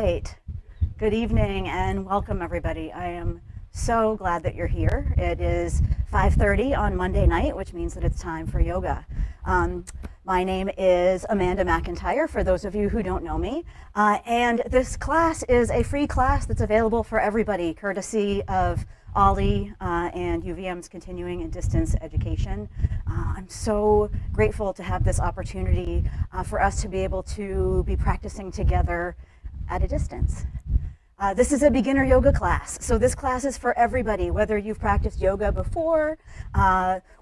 right. Good evening and welcome everybody. I am so glad that you're here. It is 5:30 on Monday night, which means that it's time for yoga. My name is Amanda McIntire, for those of you who don't know me. And this class is a free class that's available for everybody, courtesy of OLLI and UVM's continuing and distance education. I'm so grateful to have this opportunity for us to be able to be practicing together at a distance. This is a beginner yoga class, so this class is for everybody, whether you've practiced yoga before,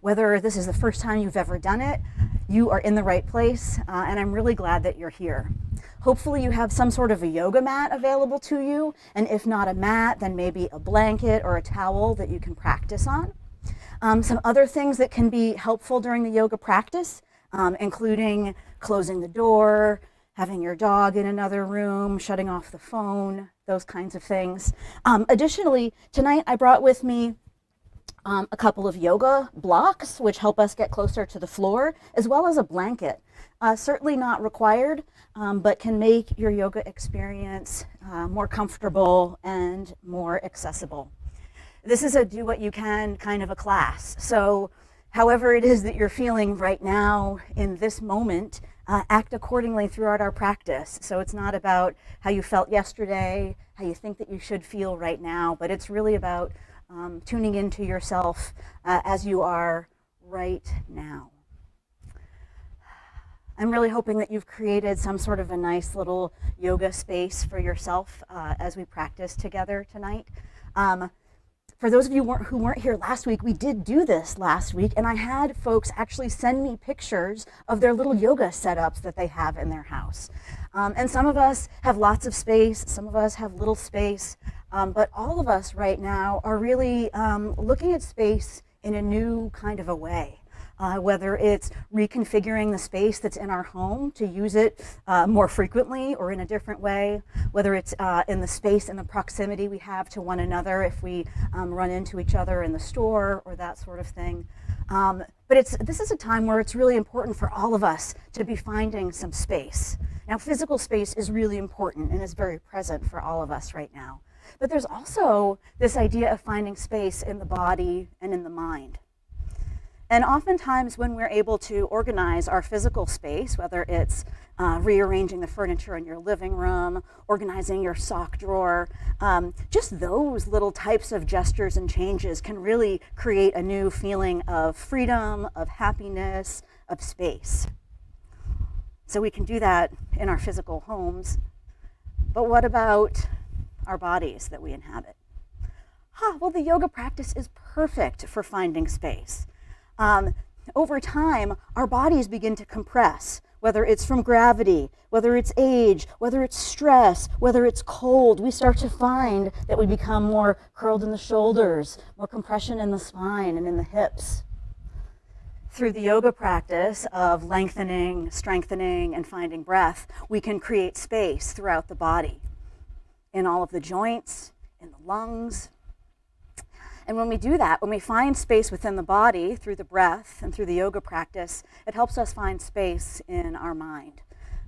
whether this is the first time you've ever done it, you are in the right place, and I'm really glad that you're here. Hopefully you have some sort of a yoga mat available to you, and if not a mat, then maybe a blanket or a towel that you can practice on. Some other things that can be helpful during the yoga practice, including closing the door, having your dog in another room, shutting off the phone, those kinds of things. Additionally, tonight I brought with me a couple of yoga blocks, which help us get closer to the floor, as well as a blanket. Certainly not required, but can make your yoga experience more comfortable and more accessible. This is a do what you can kind of a class. So however it is that you're feeling right now in this moment, act accordingly throughout our practice. So it's not about how you felt yesterday, how you think that you should feel right now, but it's really about tuning into yourself as you are right now. I'm really hoping that you've created some sort of a nice little yoga space for yourself as we practice together tonight. For those of you who weren't here last week, we did do this last week, and I had folks actually send me pictures of their little yoga setups that they have in their house. And some of us have lots of space, some of us have little space, but all of us right now are really looking at space in a new kind of a way. Whether it's reconfiguring the space that's in our home to use it more frequently or in a different way, whether it's in the space and the proximity we have to one another if we run into each other in the store or that sort of thing. But this is a time where it's really important for all of us to be finding some space. Now, physical space is really important and is very present for all of us right now. But there's also this idea of finding space in the body and in the mind. And oftentimes when we're able to organize our physical space, whether it's rearranging the furniture in your living room, organizing your sock drawer, just those little types of gestures and changes can really create a new feeling of freedom, of happiness, of space. So we can do that in our physical homes. But what about our bodies that we inhabit? Well, the yoga practice is perfect for finding space. Over time, our bodies begin to compress, whether it's from gravity, whether it's age, whether it's stress, whether it's cold. We start to find that we become more curled in the shoulders, more compression in the spine and in the hips. Through the yoga practice of lengthening, strengthening, and finding breath, we can create space throughout the body, in all of the joints, in the lungs. And when we do that, when we find space within the body through the breath and through the yoga practice, it helps us find space in our mind.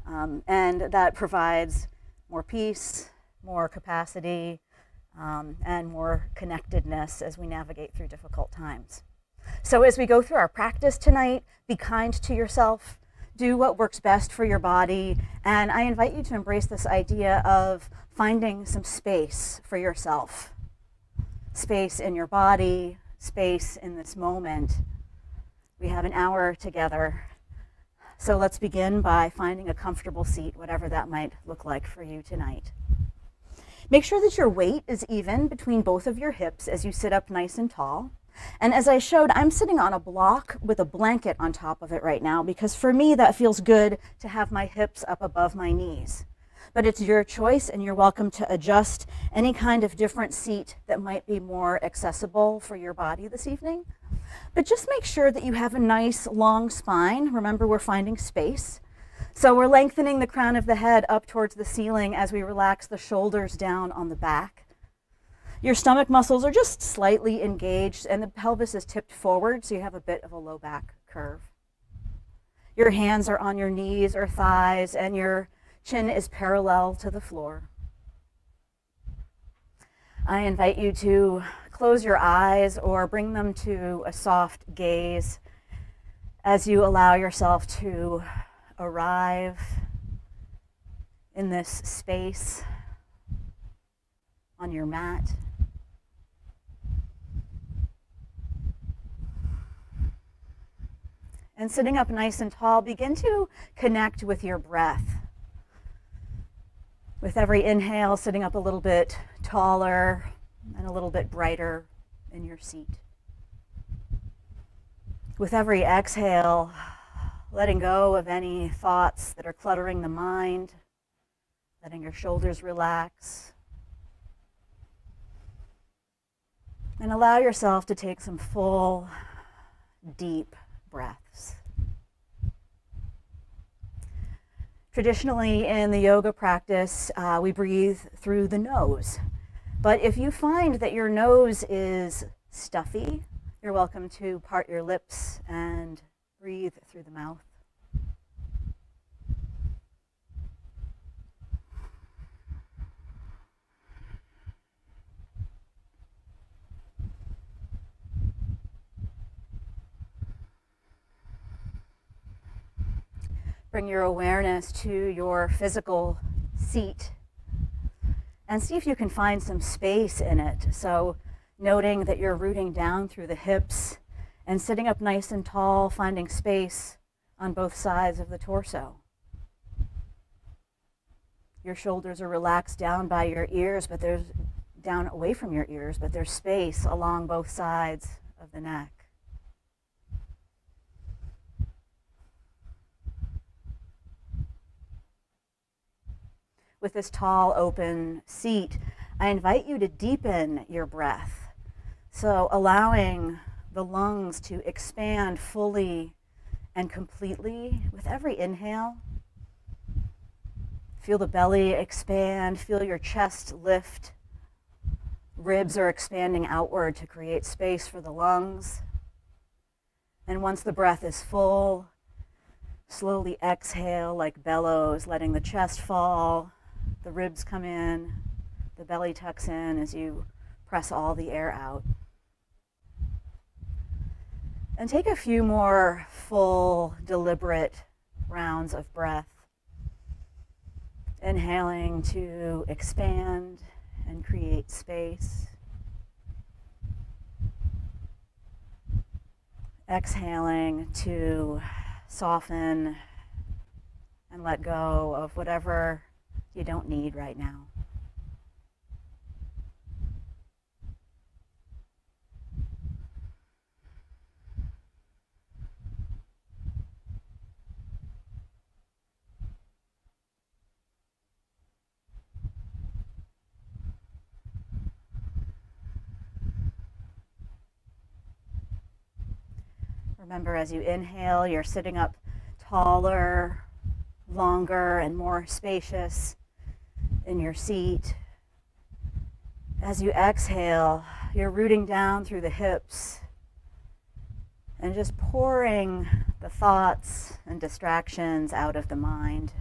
And that provides more peace, more capacity, and more connectedness as we navigate through difficult times. So as we go through our practice tonight, be kind to yourself, do what works best for your body, and I invite you to embrace this idea of finding some space for yourself. Space in your body, space in this moment. We have an hour together. So let's begin by finding a comfortable seat, whatever that might look like for you tonight. Make sure that your weight is even between both of your hips as you sit up nice and tall. And as I showed, I'm sitting on a block with a blanket on top of it right now because for me that feels good to have my hips up above my knees. But it's your choice and you're welcome to adjust any kind of different seat that might be more accessible for your body this evening. But just make sure that you have a nice long spine. Remember, we're finding space. So we're lengthening the crown of the head up towards the ceiling as we relax the shoulders down on the back. Your stomach muscles are just slightly engaged and the pelvis is tipped forward, so you have a bit of a low back curve. Your hands are on your knees or thighs and your chin is parallel to the floor. I invite you to close your eyes or bring them to a soft gaze as you allow yourself to arrive in this space on your mat. And sitting up nice and tall, begin to connect with your breath. With every inhale, sitting up a little bit taller and a little bit brighter in your seat. With every exhale, letting go of any thoughts that are cluttering the mind, letting your shoulders relax. And allow yourself to take some full, deep breaths. Traditionally in the yoga practice, we breathe through the nose. But if you find that your nose is stuffy, you're welcome to part your lips and breathe through the mouth. Bring your awareness to your physical seat and see if you can find some space in it. So noting that you're rooting down through the hips and sitting up nice and tall, finding space on both sides of the torso. Your shoulders are relaxed down by your ears, but there's down away from your ears, but there's space along both sides of the neck. With this tall, open seat, I invite you to deepen your breath. So allowing the lungs to expand fully and completely with every inhale. Feel the belly expand, feel your chest lift. Ribs are expanding outward to create space for the lungs. And once the breath is full, slowly exhale like bellows, letting the chest fall. The ribs come in, the belly tucks in as you press all the air out. And take a few more full, deliberate rounds of breath. Inhaling to expand and create space. Exhaling to soften and let go of whatever you don't need right now. Remember, as you inhale, you're sitting up taller, longer, and more spacious in your seat. As you exhale, you're rooting down through the hips and just pouring the thoughts and distractions out of the mind.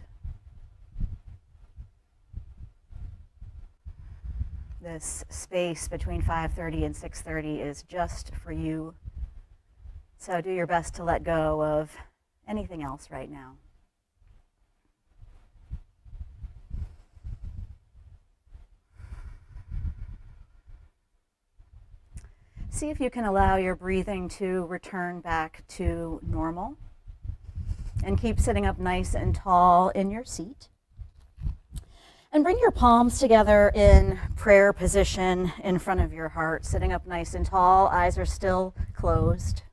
This space between 5:30 and 6:30 is just for you. So do your best to let go of anything else right now. See if you can allow your breathing to return back to normal. And keep sitting up nice and tall in your seat. And bring your palms together in prayer position in front of your heart, sitting up nice and tall, eyes are still closed.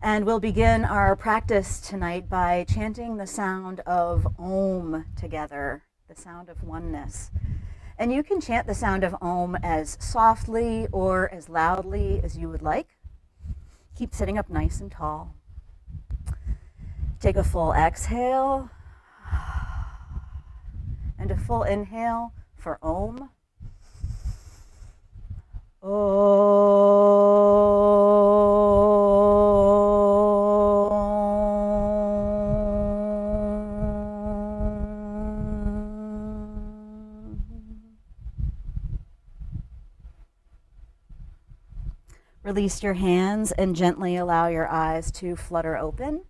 And we'll begin our practice tonight by chanting the sound of Om together, the sound of oneness. And you can chant the sound of Om as softly or as loudly as you would like. Keep sitting up nice and tall. Take a full exhale and a full inhale for Om. Release your hands and gently allow your eyes to flutter open.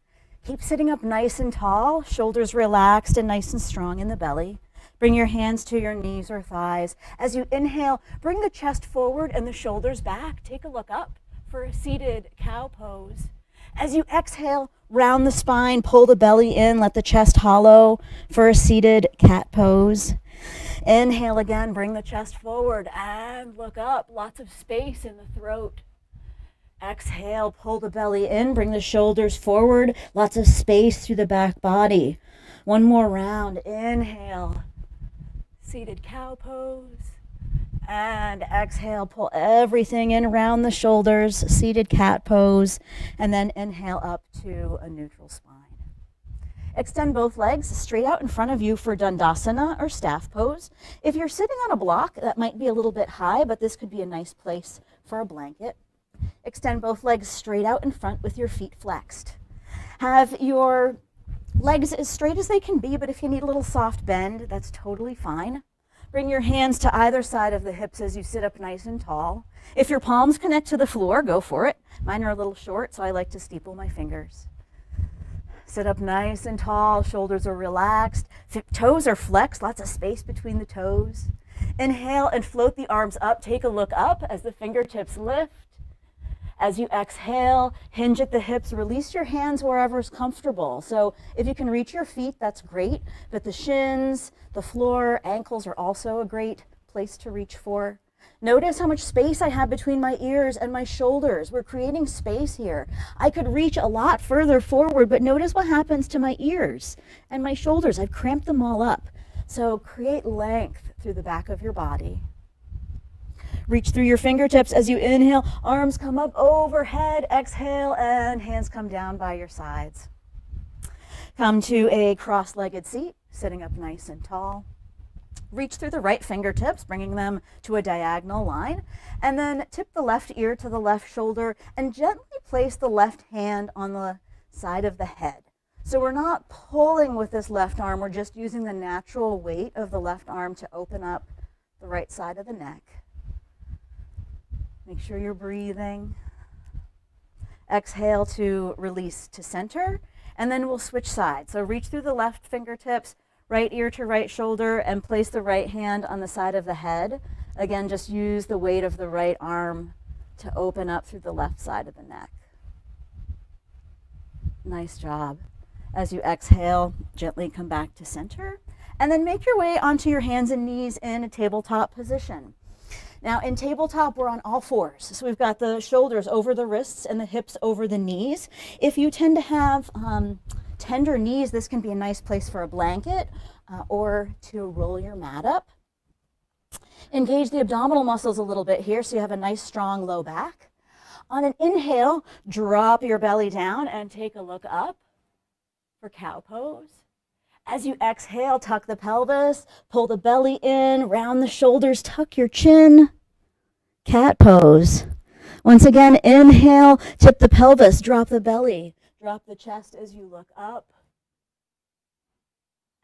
Keep sitting up nice and tall, shoulders relaxed and nice and strong in the belly. Bring your hands to your knees or thighs. As you inhale, bring the chest forward and the shoulders back. Take a look up for a seated cow pose. As you exhale, round the spine, pull the belly in, let the chest hollow for a seated cat pose. Inhale again, bring the chest forward and look up. Lots of space in the throat. Exhale, pull the belly in, bring the shoulders forward, lots of space through the back body. One more round. Inhale, seated cow pose. And exhale, pull everything in around the shoulders, seated cat pose. And then inhale up to a neutral spine. Extend both legs straight out in front of you for Dandasana or staff pose. If you're sitting on a block, that might be a little bit high, but this could be a nice place for a blanket. Extend both legs straight out in front with your feet flexed. Have your legs as straight as they can be, but if you need a little soft bend, that's totally fine. Bring your hands to either side of the hips as you sit up nice and tall. If your palms connect to the floor, go for it. Mine are a little short, so I like to steeple my fingers. Sit up nice and tall, shoulders are relaxed, toes are flexed, lots of space between the toes. Inhale and float the arms up. Take a look up as the fingertips lift. As you exhale, hinge at the hips, release your hands wherever is comfortable. So if you can reach your feet, that's great, but the shins, the floor, ankles are also a great place to reach for. Notice how much space I have between my ears and my shoulders. We're creating space here. I could reach a lot further forward, but notice what happens to my ears and my shoulders. I've cramped them all up. So create length through the back of your body. Reach through your fingertips as you inhale, arms come up overhead, exhale, and hands come down by your sides. Come to a cross-legged seat, sitting up nice and tall. Reach through the right fingertips, bringing them to a diagonal line, and then tip the left ear to the left shoulder and gently place the left hand on the side of the head. So we're not pulling with this left arm, we're just using the natural weight of the left arm to open up the right side of the neck. Make sure you're breathing. Exhale to release to center, and then we'll switch sides. So reach through the left fingertips, right ear to right shoulder, and place the right hand on the side of the head. Again, just use the weight of the right arm to open up through the left side of the neck. Nice job. As you exhale, gently come back to center, and then make your way onto your hands and knees in a tabletop position. Now in tabletop, we're on all fours. So we've got the shoulders over the wrists and the hips over the knees. If you tend to have tender knees, this can be a nice place for a blanket or to roll your mat up. Engage the abdominal muscles a little bit here so you have a nice strong low back. On an inhale, drop your belly down and take a look up for cow pose. As you exhale, tuck the pelvis, pull the belly in, round the shoulders, tuck your chin. Cat pose. Once again, inhale, tip the pelvis, drop the belly, drop the chest as you look up.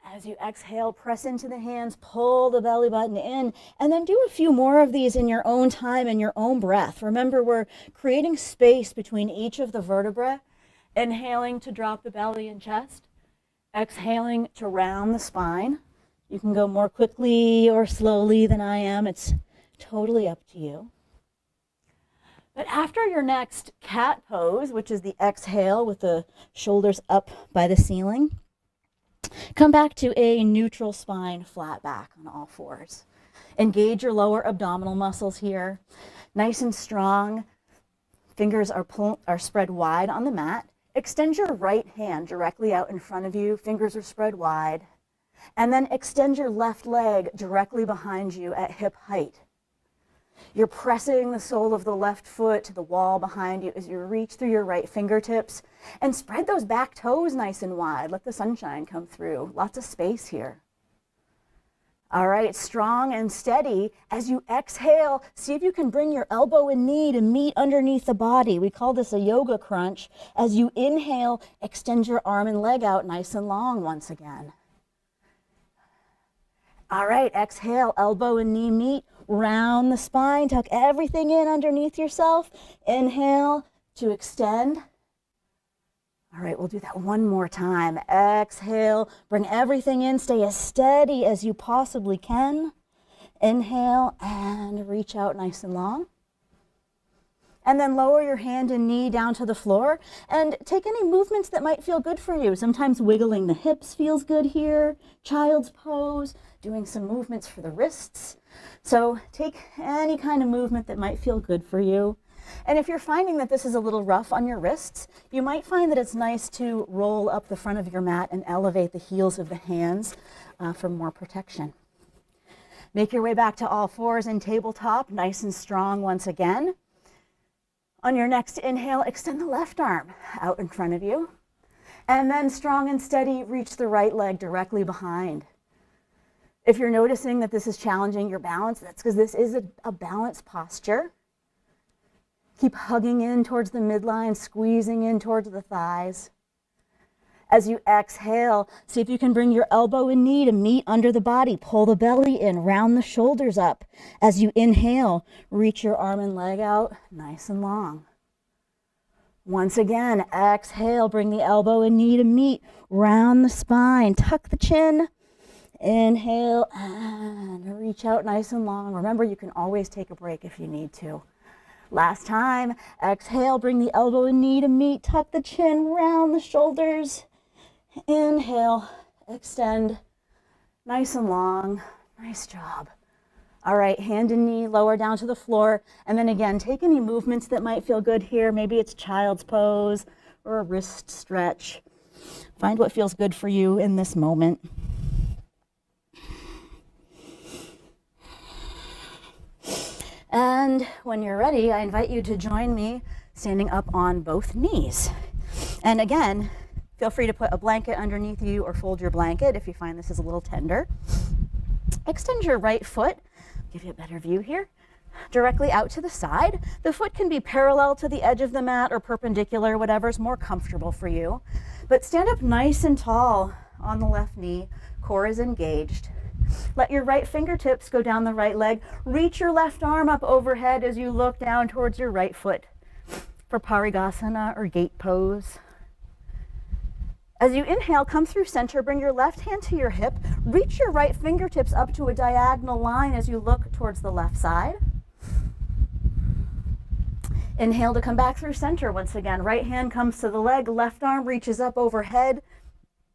As you exhale, press into the hands, pull the belly button in, and then do a few more of these in your own time and your own breath. Remember, we're creating space between each of the vertebrae, inhaling to drop the belly and chest. Exhaling to round the spine. You can go more quickly or slowly than I am. It's totally up to you. But after your next cat pose, which is the exhale with the shoulders up by the ceiling, come back to a neutral spine, flat back on all fours. Engage your lower abdominal muscles here. Nice and strong. Fingers are spread wide on the mat. Extend your right hand directly out in front of you. Fingers are spread wide. And then extend your left leg directly behind you at hip height. You're pressing the sole of the left foot to the wall behind you as you reach through your right fingertips and spread those back toes nice and wide. Let the sunshine come through. Lots of space here. All right, strong and steady. As you exhale, see if you can bring your elbow and knee to meet underneath the body. We call this a yoga crunch. As you inhale, extend your arm and leg out nice and long once again. All right, exhale, elbow and knee meet. round the spine, tuck everything in underneath yourself. Inhale to extend. All right, we'll do that one more time. Exhale, bring everything in, stay as steady as you possibly can. Inhale and reach out nice and long. And then lower your hand and knee down to the floor and take any movements that might feel good for you. Sometimes wiggling the hips feels good here. Child's pose, doing some movements for the wrists. So take any kind of movement that might feel good for you. And if you're finding that this is a little rough on your wrists, you might find that it's nice to roll up the front of your mat and elevate the heels of the hands for more protection. Make your way back to all fours in tabletop, nice and strong once again. On your next inhale, extend the left arm out in front of you. And then strong and steady, reach the right leg directly behind. If you're noticing that this is challenging your balance, that's because this is a balanced posture. Keep hugging in towards the midline, squeezing in towards the thighs. As you exhale, see if you can bring your elbow and knee to meet under the body. Pull the belly in, round the shoulders up. As you inhale, reach your arm and leg out nice and long. Once again, exhale, bring the elbow and knee to meet, round the spine, tuck the chin. Inhale and reach out nice and long. Remember, you can always take a break if you need to. Last time, exhale, bring the elbow and knee to meet, tuck the chin, round the shoulders. Inhale, extend, nice and long, nice job. All right, hand and knee lower down to the floor, and then again, take any movements that might feel good here. Maybe it's child's pose or a wrist stretch. Find what feels good for you in this moment. And when you're ready, I invite you to join me standing up on both knees. And again, feel free to put a blanket underneath you or fold your blanket if you find this is a little tender. Extend your right foot, give you a better view here, directly out to the side. The foot can be parallel to the edge of the mat or perpendicular, whatever's more comfortable for you. But stand up nice and tall on the left knee, core is engaged. Let your right fingertips go down the right leg. Reach your left arm up overhead as you look down towards your right foot for Parigasana or gate pose. As you inhale, come through center, bring your left hand to your hip, reach your right fingertips up to a diagonal line as you look towards the left side. Inhale to come back through center once again. Right hand comes to the leg, left arm reaches up overhead.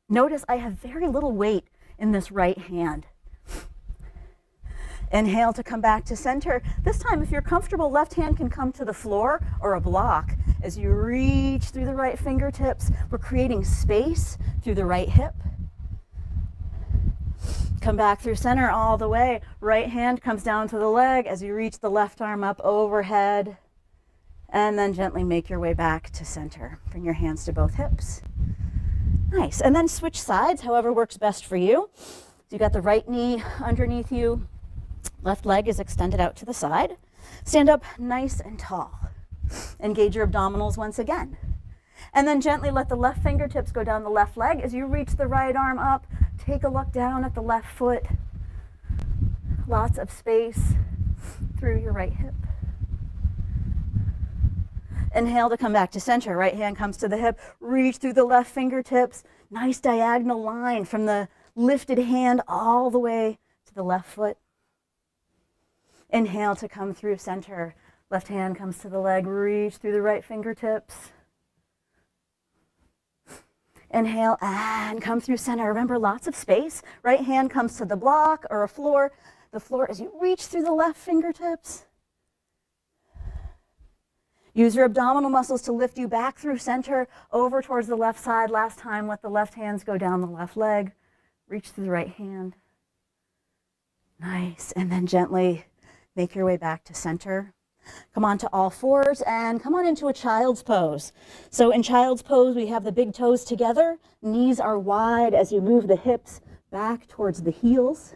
Notice I have very little weight in this right hand. Inhale to come back to center. This time, if you're comfortable, left hand can come to the floor or a block. As you reach through the right fingertips, we're creating space through the right hip. Come back through center all the way. Right hand comes down to the leg as you reach the left arm up overhead. And then gently make your way back to center. Bring your hands to both hips. Nice. And then switch sides, however works best for you. So you got the right knee underneath you. Left leg is extended out to the side. Stand up nice and tall. Engage your abdominals once again. And then gently let the left fingertips go down the left leg. As you reach the right arm up, take a look down at the left foot. Lots of space through your right hip. Inhale to come back to center. Right hand comes to the hip. Reach through the left fingertips. Nice diagonal line from the lifted hand all the way to the left foot. Inhale to come through center. Left hand comes to the leg. Reach through the right fingertips. Inhale and come through center. Remember, lots of space. Right hand comes to the block or a floor. The floor as you reach through the left fingertips. Use your abdominal muscles to lift you back through center, over towards the left side. Last time, let the left hands go down the left leg. Reach through the right hand. Nice. And then gently make your way back to center. Come on to all fours and come on into a child's pose. So in child's pose, we have the big toes together. Knees are wide as you move the hips back towards the heels.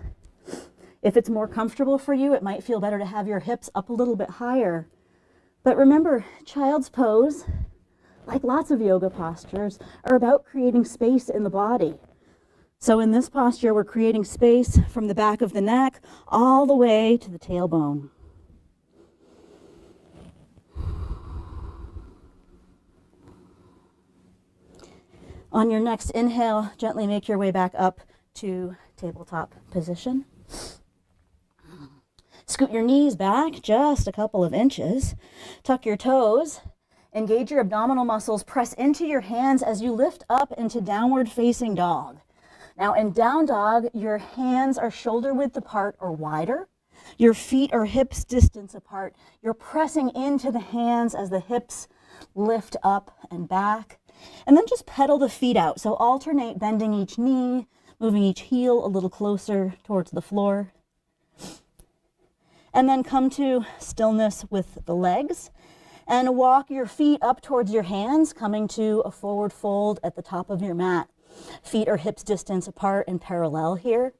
If it's more comfortable for you, it might feel better to have your hips up a little bit higher. But remember, child's pose, like lots of yoga postures, are about creating space in the body. So in this posture, we're creating space from the back of the neck all the way to the tailbone. On your next inhale, gently make your way back up to tabletop position. Scoot your knees back just a couple of inches. Tuck your toes. Engage your abdominal muscles. Press into your hands as you lift up into downward facing dog. Now in down dog, your hands are shoulder width apart or wider. Your feet are hips distance apart. You're pressing into the hands as the hips lift up and back. And then just pedal the feet out. So alternate bending each knee, moving each heel a little closer towards the floor. And then come to stillness with the legs. And walk your feet up towards your hands, coming to a forward fold at the top of your mat. Feet are hips distance apart and parallel here.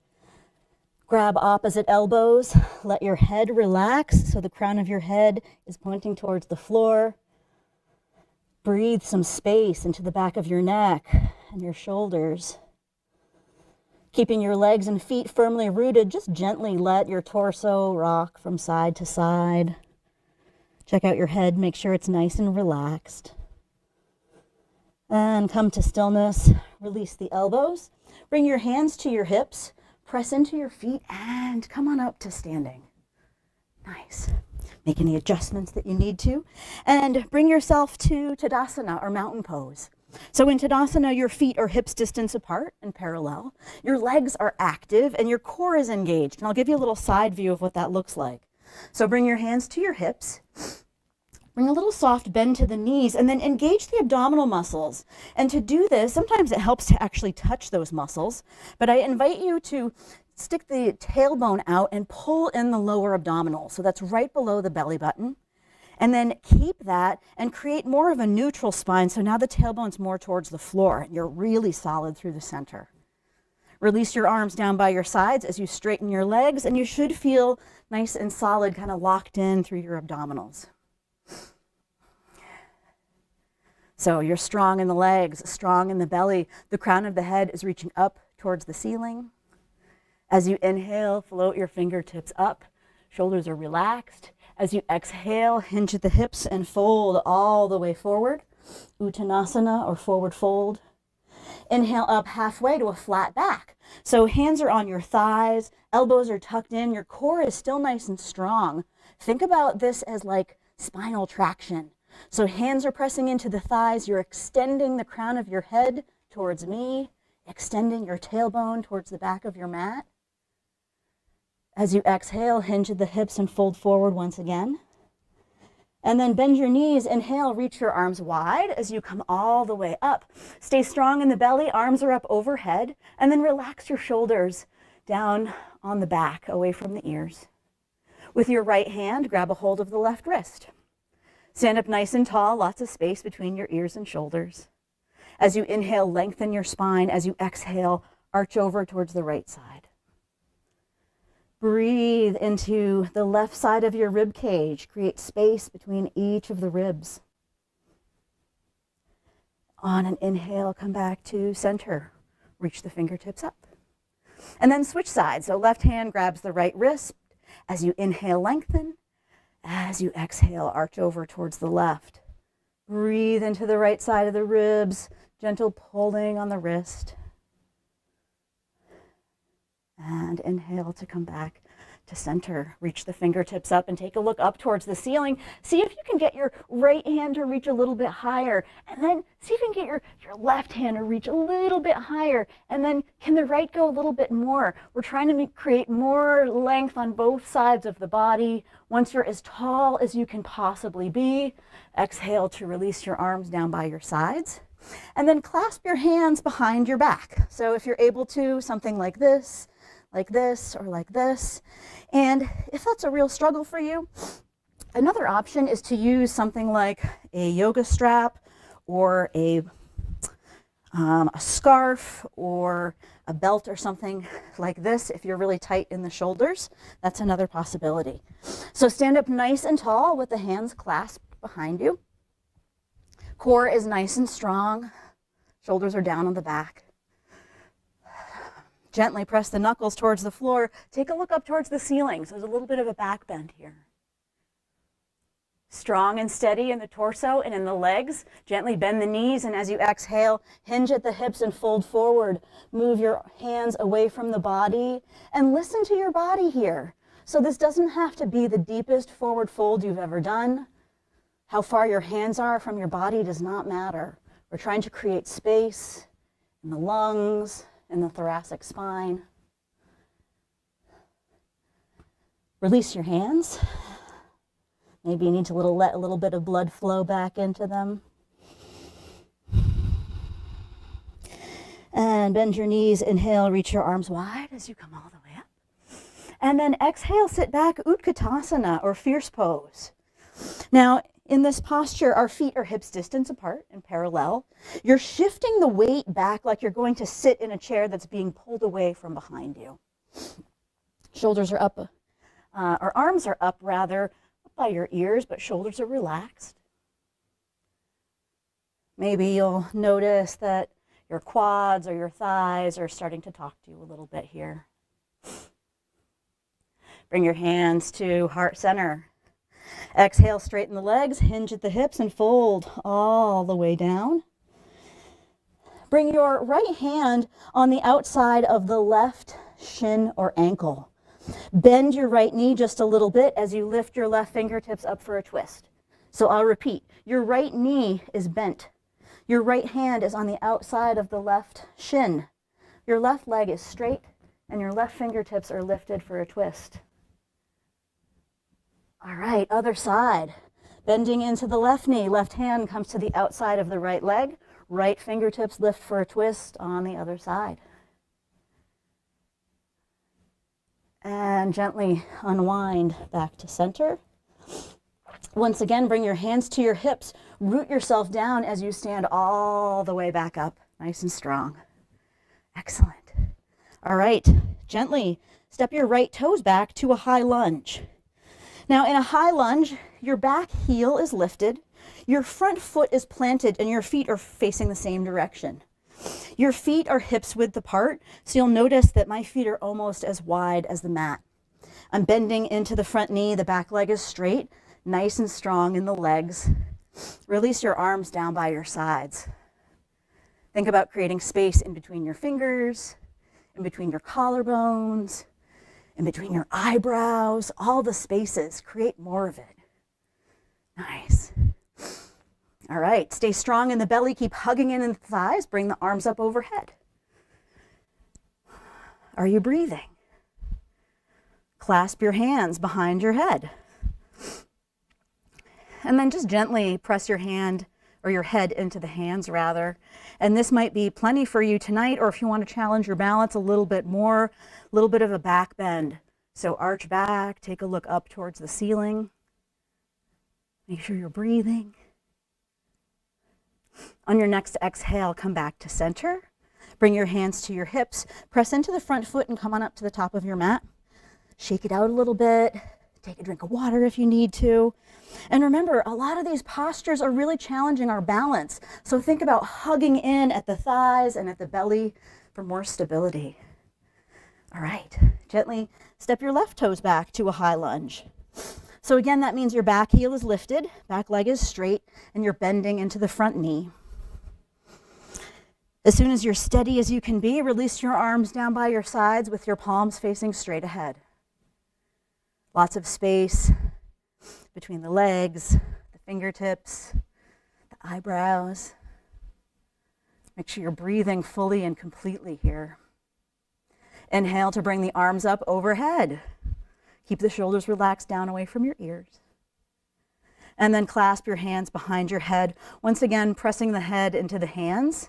Grab opposite elbows. Let your head relax so the crown of your head is pointing towards the floor. Breathe some space into the back of your neck and your shoulders. Keeping your legs and feet firmly rooted, just gently let your torso rock from side to side. Check out your head, make sure it's nice and relaxed. And come to stillness, release the elbows. Bring your hands to your hips, press into your feet, and come on up to standing. Nice. Make any adjustments that you need to. And bring yourself to Tadasana or mountain pose. So in Tadasana, your feet are hips distance apart and parallel. Your legs are active and your core is engaged. And I'll give you a little side view of what that looks like. So bring your hands to your hips. Bring a little soft bend to the knees and then engage the abdominal muscles. And to do this, sometimes it helps to actually touch those muscles, but I invite you to stick the tailbone out and pull in the lower abdominal. So that's right below the belly button. And then keep that and create more of a neutral spine. So now the tailbone's more towards the floor and you're really solid through the center. Release your arms down by your sides as you straighten your legs, and you should feel nice and solid, kind of locked in through your abdominals. So you're strong in the legs, strong in the belly. The crown of the head is reaching up towards the ceiling. As you inhale, float your fingertips up. Shoulders are relaxed. As you exhale, hinge at the hips and fold all the way forward. Uttanasana or forward fold. Inhale up halfway to a flat back. So hands are on your thighs, elbows are tucked in, your core is still nice and strong. Think about this as like spinal traction. So hands are pressing into the thighs, you're extending the crown of your head towards me, extending your tailbone towards the back of your mat. As you exhale, hinge at the hips and fold forward once again. And then bend your knees, inhale, reach your arms wide as you come all the way up. Stay strong in the belly, arms are up overhead, and then relax your shoulders down on the back, away from the ears. With your right hand, grab a hold of the left wrist. Stand up nice and tall, lots of space between your ears and shoulders. As you inhale, lengthen your spine. As you exhale, arch over towards the right side. Breathe into the left side of your rib cage. Create space between each of the ribs. On an inhale, come back to center. Reach the fingertips up. And then switch sides. So left hand grabs the right wrist. As you inhale, lengthen. As you exhale, arch over towards the left. Breathe into the right side of the ribs. Gentle pulling on the wrist. And inhale to come back to center. Reach the fingertips up and take a look up towards the ceiling. See if you can get your right hand to reach a little bit higher. And then see if you can get your left hand to reach a little bit higher. And then can the right go a little bit more? We're trying to create more length on both sides of the body. Once you're as tall as you can possibly be, exhale to release your arms down by your sides. And then clasp your hands behind your back. So if you're able to, something like this, or like this. And if that's a real struggle for you, another option is to use something like a yoga strap or a scarf or a belt or something like this. If you're really tight in the shoulders, that's another possibility. So stand up nice and tall with the hands clasped behind you. Core is nice and strong. Shoulders are down on the back. Gently press the knuckles towards the floor. Take a look up towards the ceiling. So there's a little bit of a back bend here. Strong and steady in the torso and in the legs. Gently bend the knees, and as you exhale, hinge at the hips and fold forward. Move your hands away from the body and listen to your body here. So this doesn't have to be the deepest forward fold you've ever done. How far your hands are from your body does not matter. We're trying to create space in the lungs, in the thoracic spine. Release your hands. Maybe you need to let a little bit of blood flow back into them. And bend your knees. Inhale, reach your arms wide as you come all the way up. And then exhale, sit back, Utkatasana, or fierce pose. Now, in this posture, our feet are hips distance apart and parallel. You're shifting the weight back like you're going to sit in a chair that's being pulled away from behind you. Shoulders are up, or arms are up rather, by your ears, but shoulders are relaxed. Maybe you'll notice that your quads or your thighs are starting to talk to you a little bit here. Bring your hands to heart center. Exhale, straighten the legs, hinge at the hips, and fold all the way down. Bring your right hand on the outside of the left shin or ankle. Bend your right knee just a little bit as you lift your left fingertips up for a twist. So I'll repeat. Your right knee is bent. Your right hand is on the outside of the left shin. Your left leg is straight, and your left fingertips are lifted for a twist. All right, other side. Bending into the left knee. Left hand comes to the outside of the right leg. Right fingertips lift for a twist on the other side. And gently unwind back to center. Once again, bring your hands to your hips. Root yourself down as you stand all the way back up, nice and strong. Excellent. All right, gently step your right toes back to a high lunge. Now, in a high lunge, your back heel is lifted, your front foot is planted, and your feet are facing the same direction. Your feet are hips width apart, so you'll notice that my feet are almost as wide as the mat. I'm bending into the front knee, the back leg is straight, nice and strong in the legs. Release your arms down by your sides. Think about creating space in between your fingers, in between your collarbones, in between your eyebrows, all the spaces. Create more of it. Nice. All right, stay strong in the belly. Keep hugging in the thighs. Bring the arms up overhead. Are you breathing? Clasp your hands behind your head. And then just gently press your hand or your head into the hands rather. And this might be plenty for you tonight, or if you want to challenge your balance a little bit more, a little bit of a back bend. So arch back, take a look up towards the ceiling. Make sure you're breathing. On your next exhale, come back to center. Bring your hands to your hips. Press into the front foot and come on up to the top of your mat. Shake it out a little bit. Take a drink of water if you need to. And remember, a lot of these postures are really challenging our balance. So think about hugging in at the thighs and at the belly for more stability. All right, gently step your left toes back to a high lunge. So again, that means your back heel is lifted, back leg is straight, and you're bending into the front knee. As soon as you're steady as you can be, release your arms down by your sides with your palms facing straight ahead. Lots of space between the legs, the fingertips, the eyebrows. Make sure you're breathing fully and completely here. Inhale to bring the arms up overhead. Keep the shoulders relaxed down away from your ears. And then clasp your hands behind your head. Once again, pressing the head into the hands.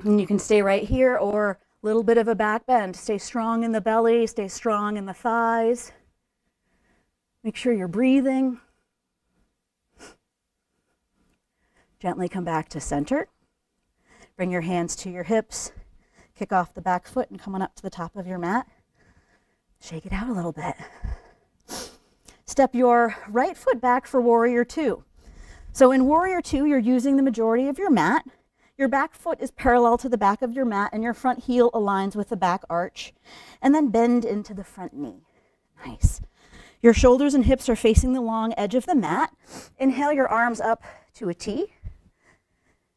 And you can stay right here or a little bit of a back bend. Stay strong in the belly, stay strong in the thighs. Make sure you're breathing. Gently come back to center. Bring your hands to your hips. Kick off the back foot and come on up to the top of your mat. Shake it out a little bit. Step your right foot back for Warrior Two. So in Warrior Two, you're using the majority of your mat. Your back foot is parallel to the back of your mat and your front heel aligns with the back arch. And then bend into the front knee. Nice. Your shoulders and hips are facing the long edge of the mat. Inhale your arms up to a T.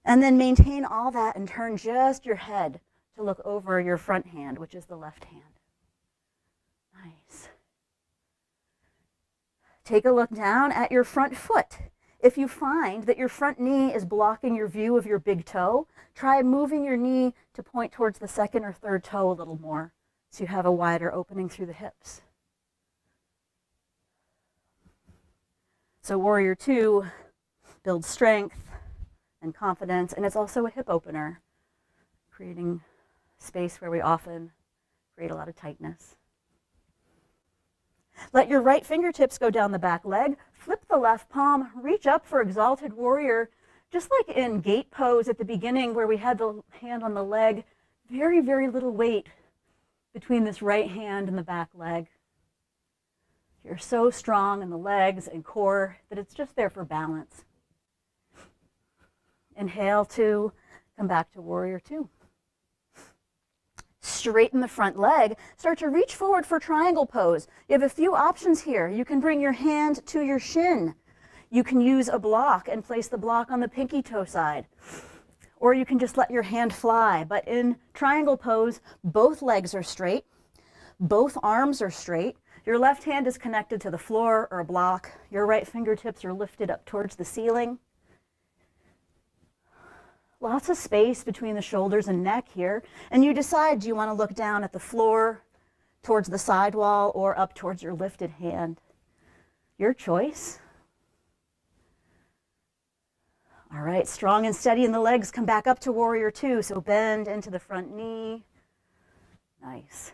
And then maintain all that and turn just your head to look over your front hand, which is the left hand. Nice. Take a look down at your front foot. If you find that your front knee is blocking your view of your big toe, try moving your knee to point towards the second or third toe a little more so you have a wider opening through the hips. So Warrior Two builds strength and confidence, and it's also a hip opener, creating space where we often create a lot of tightness. Let your right fingertips go down the back leg, flip the left palm, reach up for Exalted Warrior, just like in gate pose at the beginning where we had the hand on the leg, very, very little weight between this right hand and the back leg. You're so strong in the legs and core that it's just there for balance. Inhale to come back to Warrior Two. Straighten the front leg. Start to reach forward for triangle pose. You have a few options here. You can bring your hand to your shin. You can use a block and place the block on the pinky toe side. Or you can just let your hand fly. But in triangle pose, both legs are straight. Both arms are straight. Your left hand is connected to the floor or a block. Your right fingertips are lifted up towards the ceiling. Lots of space between the shoulders and neck here. And you decide, do you want to look down at the floor, towards the sidewall, or up towards your lifted hand? Your choice. All right, strong and steady in the legs. Come back up to Warrior Two. So bend into the front knee. Nice.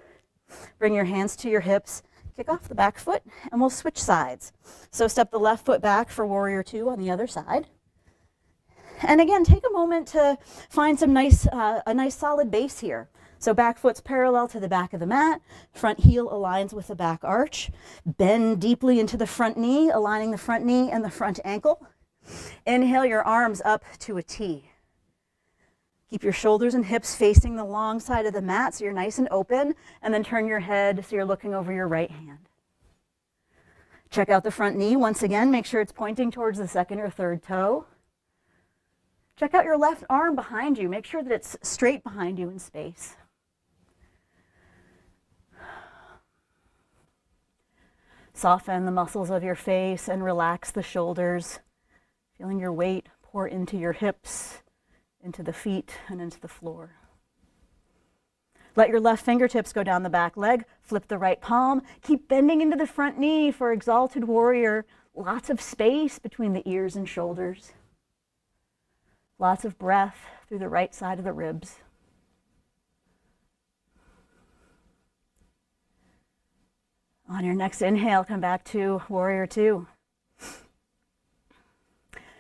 Bring your hands to your hips. Kick off the back foot, and we'll switch sides. So step the left foot back for Warrior Two on the other side. And again, take a moment to find some a nice solid base here. So back foot's parallel to the back of the mat, front heel aligns with the back arch, bend deeply into the front knee, aligning the front knee and the front ankle. Inhale your arms up to a T. Keep your shoulders and hips facing the long side of the mat so you're nice and open, and then turn your head so you're looking over your right hand. Check out the front knee once again, make sure it's pointing towards the second or third toe. Check out your left arm behind you. Make sure that it's straight behind you in space. Soften the muscles of your face and relax the shoulders, feeling your weight pour into your hips, into the feet, and into the floor. Let your left fingertips go down the back leg. Flip the right palm. Keep bending into the front knee for Exalted Warrior. Lots of space between the ears and shoulders. Lots of breath through the right side of the ribs. On your next inhale, come back to Warrior Two.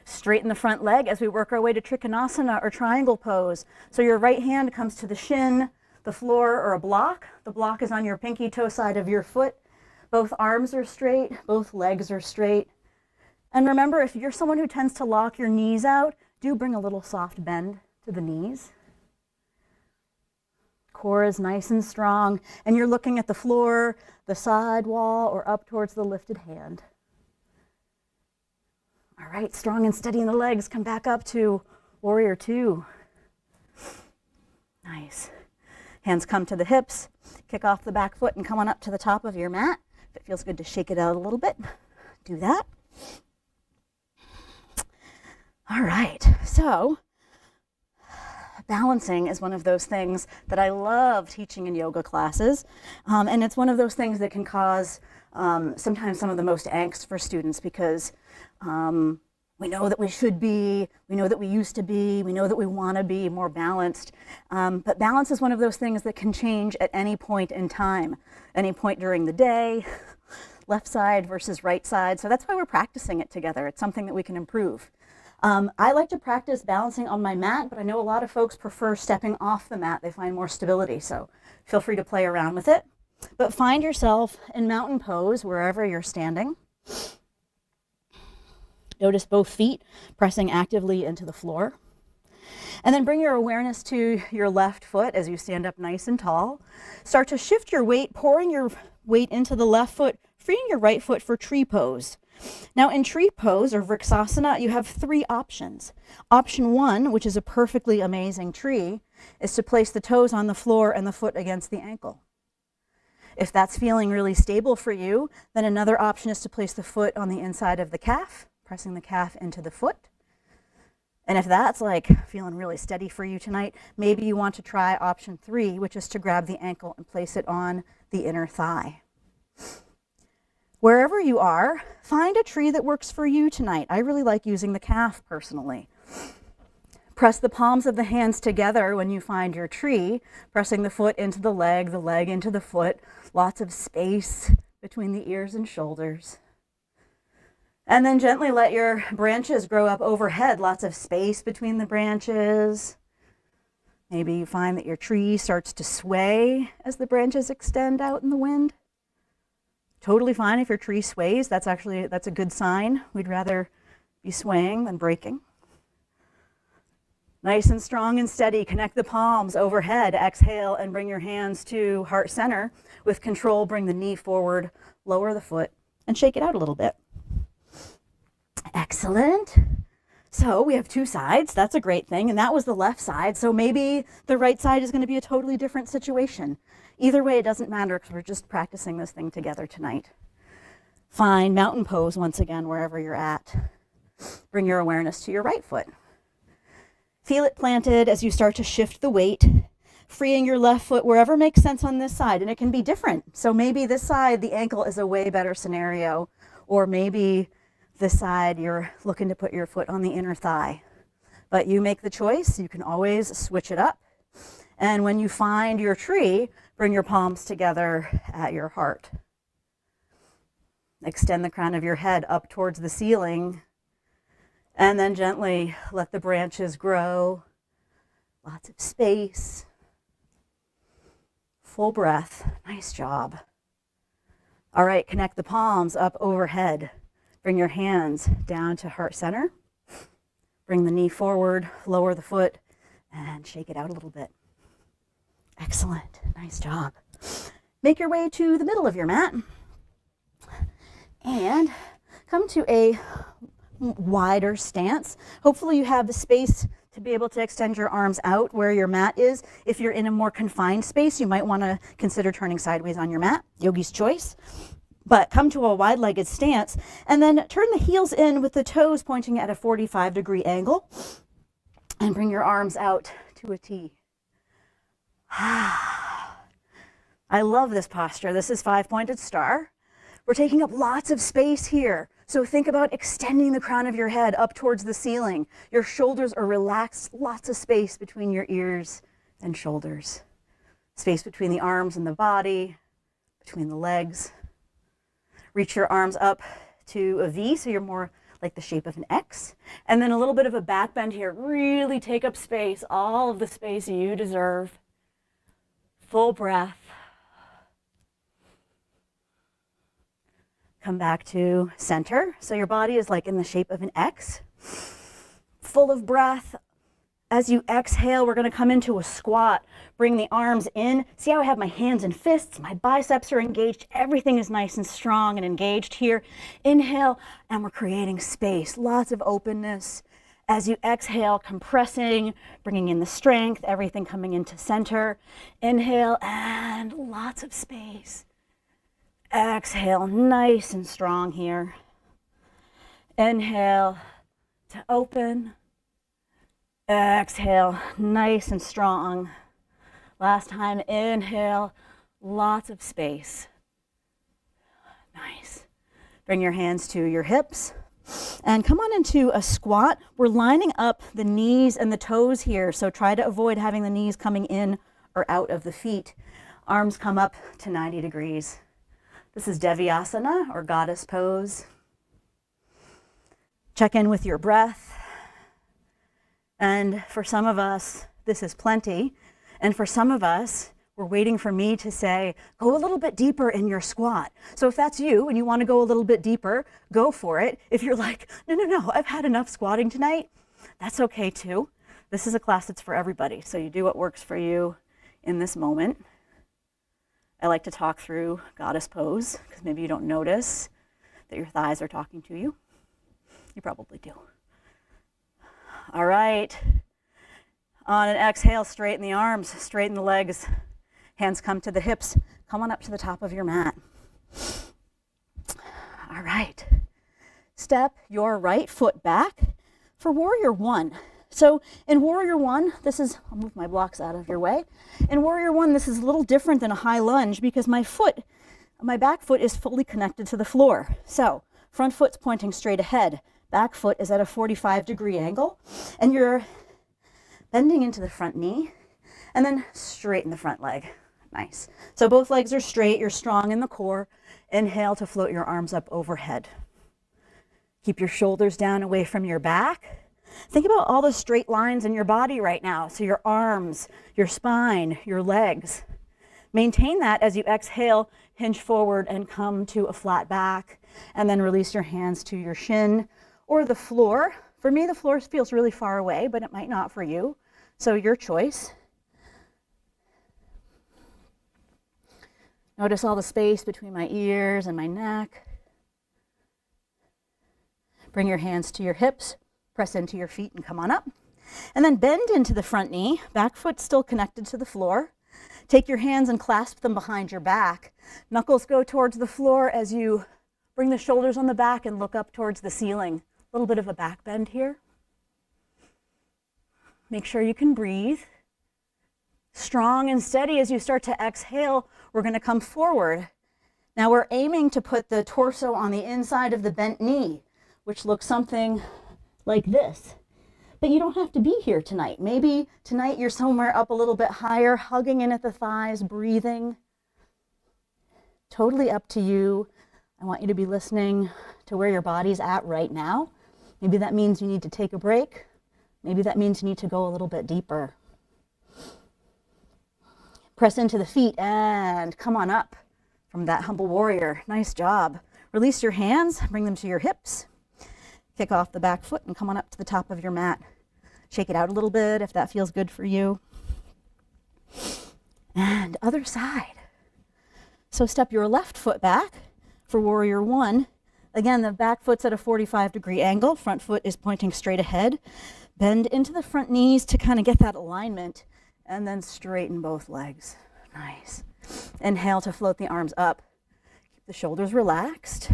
Straighten the front leg as we work our way to Trichanasana or triangle pose. So your right hand comes to the shin, the floor, or a block. The block is on your pinky toe side of your foot. Both arms are straight, both legs are straight. And remember, if you're someone who tends to lock your knees out, do bring a little soft bend to the knees. Core is nice and strong, and you're looking at the floor, the side wall, or up towards the lifted hand. All right, strong and steady in the legs. Come back up to Warrior Two. Nice. Hands come to the hips. Kick off the back foot and come on up to the top of your mat. If it feels good to shake it out a little bit, do that. All right, so balancing is one of those things that I love teaching in yoga classes, and it's one of those things that can cause sometimes some of the most angst for students because we know that we should be, we know that we used to be, we know that we want to be more balanced, but balance is one of those things that can change at any point in time, any point during the day, left side versus right side, so that's why we're practicing it together. It's something that we can improve. I like to practice balancing on my mat, but I know a lot of folks prefer stepping off the mat. They find more stability, so feel free to play around with it. But find yourself in mountain pose wherever you're standing. Notice both feet pressing actively into the floor. And then bring your awareness to your left foot as you stand up nice and tall. Start to shift your weight, pouring your weight into the left foot, freeing your right foot for tree pose. Now in tree pose or Vrksasana, you have 3 options. Option 1, which is a perfectly amazing tree, is to place the toes on the floor and the foot against the ankle. If that's feeling really stable for you, then another option is to place the foot on the inside of the calf, pressing the calf into the foot. And if that's like feeling really steady for you tonight, maybe you want to try option 3, which is to grab the ankle and place it on the inner thigh. Wherever you are, find a tree that works for you tonight. I really like using the calf personally. Press the palms of the hands together when you find your tree, pressing the foot into the leg into the foot, lots of space between the ears and shoulders. And then gently let your branches grow up overhead, lots of space between the branches. Maybe you find that your tree starts to sway as the branches extend out in the wind. Totally fine if your tree sways. That's a good sign. We'd rather be swaying than breaking. Nice and strong and steady. Connect the palms overhead. Exhale and bring your hands to heart center. With control, bring the knee forward, lower the foot, and shake it out a little bit. Excellent. So we have 2 sides. That's a great thing. And that was the left side. So maybe the right side is going to be a totally different situation. Either way, it doesn't matter because we're just practicing this thing together tonight. Find mountain pose once again, wherever you're at. Bring your awareness to your right foot. Feel it planted as you start to shift the weight, freeing your left foot wherever makes sense on this side. And it can be different. So maybe this side, the ankle is a way better scenario. Or maybe this side, you're looking to put your foot on the inner thigh. But you make the choice. You can always switch it up. And when you find your tree, bring your palms together at your heart. Extend the crown of your head up towards the ceiling. And then gently let the branches grow. Lots of space. Full breath. Nice job. All right, connect the palms up overhead. Bring your hands down to heart center. Bring the knee forward, lower the foot, and shake it out a little bit. Excellent. Nice job. Make your way to the middle of your mat and come to a wider stance. Hopefully you have the space to be able to extend your arms out where your mat is. If you're in a more confined space, you might want to consider turning sideways on your mat. Yogi's choice. But come to a wide-legged stance and then turn the heels in with the toes pointing at a 45-degree angle and bring your arms out to a T. I love this posture. This is 5-pointed star. We're taking up lots of space here. So think about extending the crown of your head up towards the ceiling. Your shoulders are relaxed, lots of space between your ears and shoulders. Space between the arms and the body, between the legs. Reach your arms up to a V, so you're more like the shape of an X. And then a little bit of a back bend here. Really take up space, all of the space you deserve. Full breath. Come back to center. So your body is like in the shape of an X. Full of breath. As you exhale, we're going to come into a squat. Bring the arms in. See how I have my hands and fists? My biceps are engaged. Everything is nice and strong and engaged here. Inhale, and we're creating space. Lots of openness. As you exhale, compressing, bringing in the strength, everything coming into center. Inhale, and lots of space. Exhale, nice and strong here. Inhale to open. Exhale, nice and strong. Last time, inhale, lots of space. Nice. Bring your hands to your hips and come on into a squat. We're lining up the knees and the toes here, so try to avoid having the knees coming in or out of the feet. Arms come up to 90 degrees. This is Asana or goddess pose. Check in with your breath. And for some of us, this is plenty. And for some of us, we're waiting for me to say, go a little bit deeper in your squat. So if that's you and you want to go a little bit deeper, go for it. If you're like, no, I've had enough squatting tonight, that's okay too. This is a class that's for everybody, so you do what works for you in this moment. I like to talk through goddess pose, because maybe you don't notice that your thighs are talking to you. You probably do. All right. On an exhale, straighten the arms, straighten the legs. Hands come to the hips. Come on up to the top of your mat. All right. Step your right foot back for warrior one. So in warrior one, I'll move my blocks out of your way. In warrior one, this is a little different than a high lunge because my back foot is fully connected to the floor. So front foot's pointing straight ahead. Back foot is at a 45-degree angle. And you're bending into the front knee and then straighten the front leg. Nice. So both legs are straight. You're strong in the core. Inhale to float your arms up overhead. Keep your shoulders down away from your back. Think about all the straight lines in your body right now. So your arms, your spine, your legs. Maintain that as you exhale, hinge forward and come to a flat back. And then release your hands to your shin or the floor. For me, the floor feels really far away, but it might not for you. So your choice. Notice all the space between my ears and my neck. Bring your hands to your hips, press into your feet and come on up. And then bend into the front knee, back foot still connected to the floor. Take your hands and clasp them behind your back. Knuckles go towards the floor as you bring the shoulders on the back and look up towards the ceiling. A little bit of a back bend here. Make sure you can breathe. Strong and steady as you start to exhale, we're going to come forward. Now we're aiming to put the torso on the inside of the bent knee, which looks something like this. But you don't have to be here tonight. Maybe tonight you're somewhere up a little bit higher, hugging in at the thighs, breathing. Totally up to you. I want you to be listening to where your body's at right now. Maybe that means you need to take a break. Maybe that means you need to go a little bit deeper. Press into the feet and come on up from that humble warrior. Nice job. Release your hands, bring them to your hips. Kick off the back foot and come on up to the top of your mat. Shake it out a little bit if that feels good for you. And other side. So step your left foot back for warrior one. Again, the back foot's at a 45-degree angle. Front foot is pointing straight ahead. Bend into the front knees to kind of get that alignment. And then straighten both legs. Nice. Inhale to float the arms up. Keep the shoulders relaxed.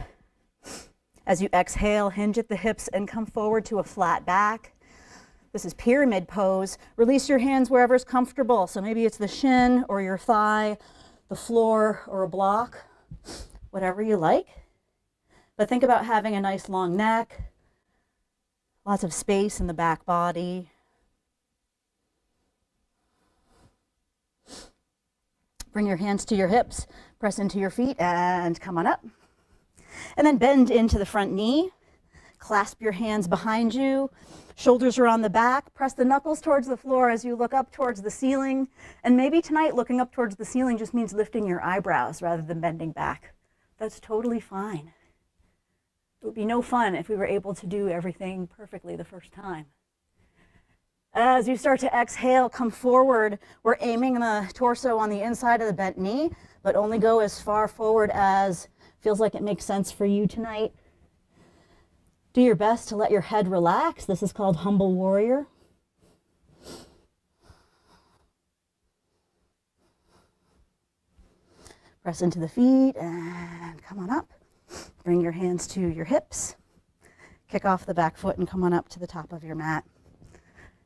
As you exhale, hinge at the hips and come forward to a flat back. This is pyramid pose. Release your hands wherever is comfortable. So maybe it's the shin or your thigh, the floor or a block, whatever you like. But think about having a nice long neck, lots of space in the back body. Bring your hands to your hips, press into your feet and come on up. And then bend into the front knee. Clasp your hands behind you. Shoulders are on the back. Press the knuckles towards the floor as you look up towards the ceiling. And maybe tonight looking up towards the ceiling just means lifting your eyebrows rather than bending back. That's totally fine. It would be no fun if we were able to do everything perfectly the first time. As you start to exhale, come forward. We're aiming the torso on the inside of the bent knee, but only go as far forward as feels like it makes sense for you tonight. Do your best to let your head relax. This is called humble warrior. Press into the feet and come on up. Bring your hands to your hips. Kick off the back foot and come on up to the top of your mat.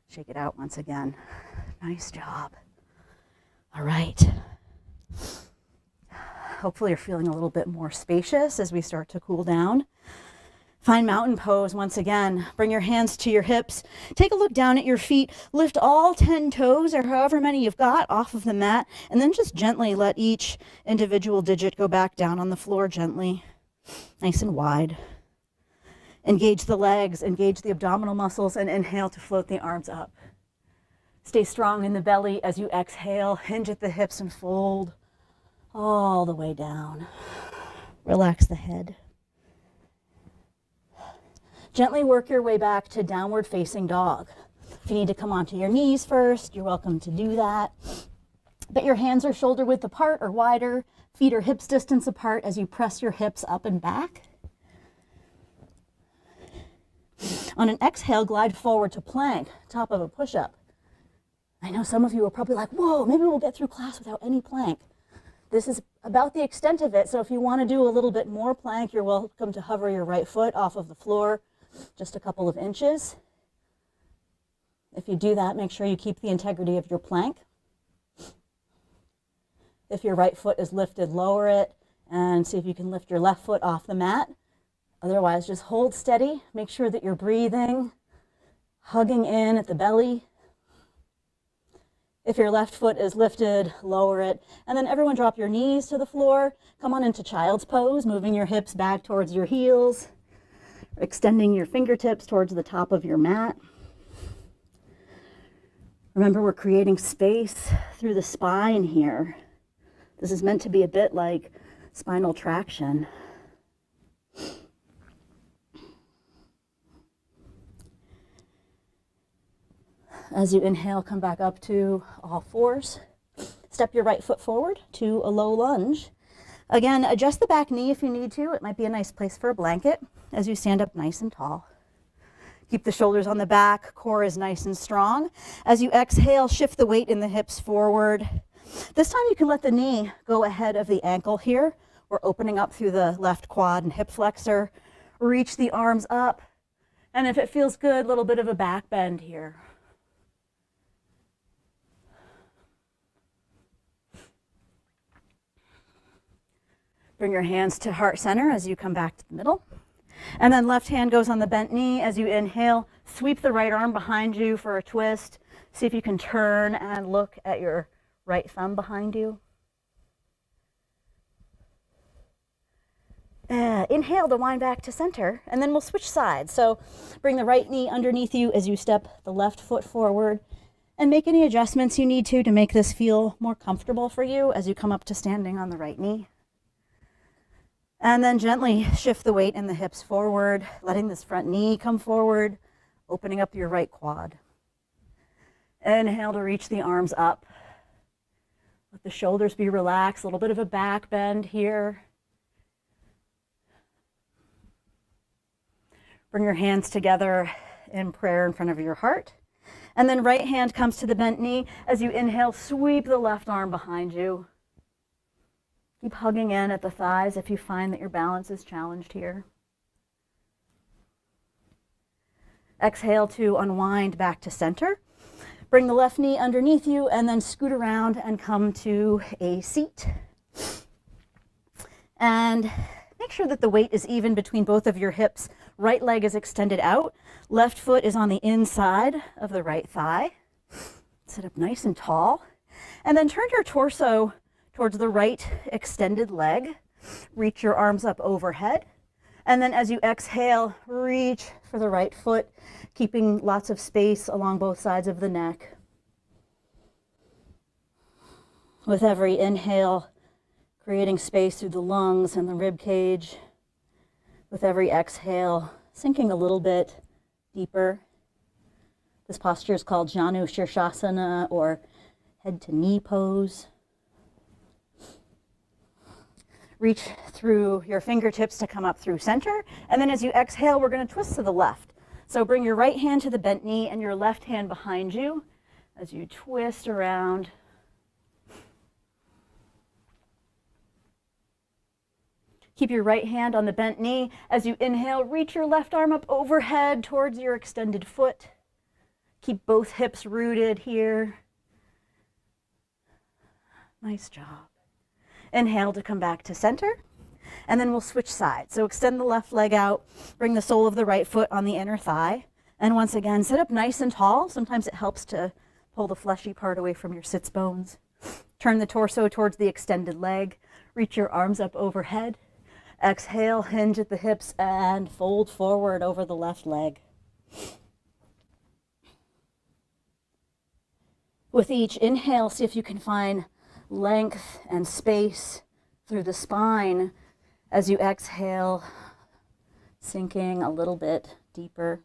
Shake it out once again. Nice job. All right. Hopefully you're feeling a little bit more spacious as we start to cool down. Find mountain pose once again. Bring your hands to your hips. Take a look down at your feet. Lift all 10 toes or however many you've got off of the mat, and then just gently let each individual digit go back down on the floor gently, nice and wide. Engage the legs, engage the abdominal muscles, and inhale to float the arms up. Stay strong in the belly as you exhale. Hinge at the hips and fold all the way down. Relax the head. Gently work your way back to downward facing dog. If you need to come onto your knees first, you're welcome to do that. But your hands are shoulder width apart or wider. Feet are hips distance apart as you press your hips up and back. On an exhale, glide forward to plank, top of a push-up. I know some of you are probably like, whoa, maybe we'll get through class without any plank. This is about the extent of it, so if you want to do a little bit more plank, you're welcome to hover your right foot off of the floor just a couple of inches. If you do that, make sure you keep the integrity of your plank. If your right foot is lifted, lower it, and see if you can lift your left foot off the mat. Otherwise, just hold steady. Make sure that you're breathing, hugging in at the belly. If your left foot is lifted, lower it. And then everyone drop your knees to the floor. Come on into child's pose, moving your hips back towards your heels, extending your fingertips towards the top of your mat. Remember, we're creating space through the spine here. This is meant to be a bit like spinal traction. As you inhale, come back up to all fours. Step your right foot forward to a low lunge. Again, adjust the back knee if you need to. It might be a nice place for a blanket as you stand up nice and tall. Keep the shoulders on the back, core is nice and strong. As you exhale, shift the weight in the hips forward. This time you can let the knee go ahead of the ankle here. We're opening up through the left quad and hip flexor. Reach the arms up. And if it feels good, a little bit of a back bend here. Bring your hands to heart center as you come back to the middle. And then left hand goes on the bent knee. As you inhale, sweep the right arm behind you for a twist. See if you can turn and look at your right thumb behind you. Inhale to wind back to center, and then we'll switch sides. So bring the right knee underneath you as you step the left foot forward, and make any adjustments you need to make this feel more comfortable for you as you come up to standing on the right knee. And then gently shift the weight in the hips forward, letting this front knee come forward, opening up your right quad. Inhale to reach the arms up. Let the shoulders be relaxed, a little bit of a back bend here. Bring your hands together in prayer in front of your heart. And then right hand comes to the bent knee. As you inhale, sweep the left arm behind you. Keep hugging in at the thighs if you find that your balance is challenged here. Exhale to unwind back to center. Bring the left knee underneath you and then scoot around and come to a seat. And make sure that the weight is even between both of your hips. Right leg is extended out. Left foot is on the inside of the right thigh. Sit up nice and tall. And then turn your torso towards the right extended leg. Reach your arms up overhead. And then as you exhale, reach for the right foot, keeping lots of space along both sides of the neck. With every inhale, creating space through the lungs and the rib cage. With every exhale, sinking a little bit deeper. This posture is called Jhanush Shavasana, or head to knee pose. Reach through your fingertips to come up through center. And then as you exhale, we're going to twist to the left. So bring your right hand to the bent knee and your left hand behind you as you twist around. Keep your right hand on the bent knee. As you inhale, reach your left arm up overhead towards your extended foot. Keep both hips rooted here. Nice job. Inhale to come back to center, and then we'll switch sides. So extend the left leg out, bring the sole of the right foot on the inner thigh, and once again, sit up nice and tall. Sometimes it helps to pull the fleshy part away from your sits bones. Turn the torso towards the extended leg, reach your arms up overhead. Exhale, hinge at the hips, and fold forward over the left leg. With each inhale, see if you can find length and space through the spine as you exhale, sinking a little bit deeper.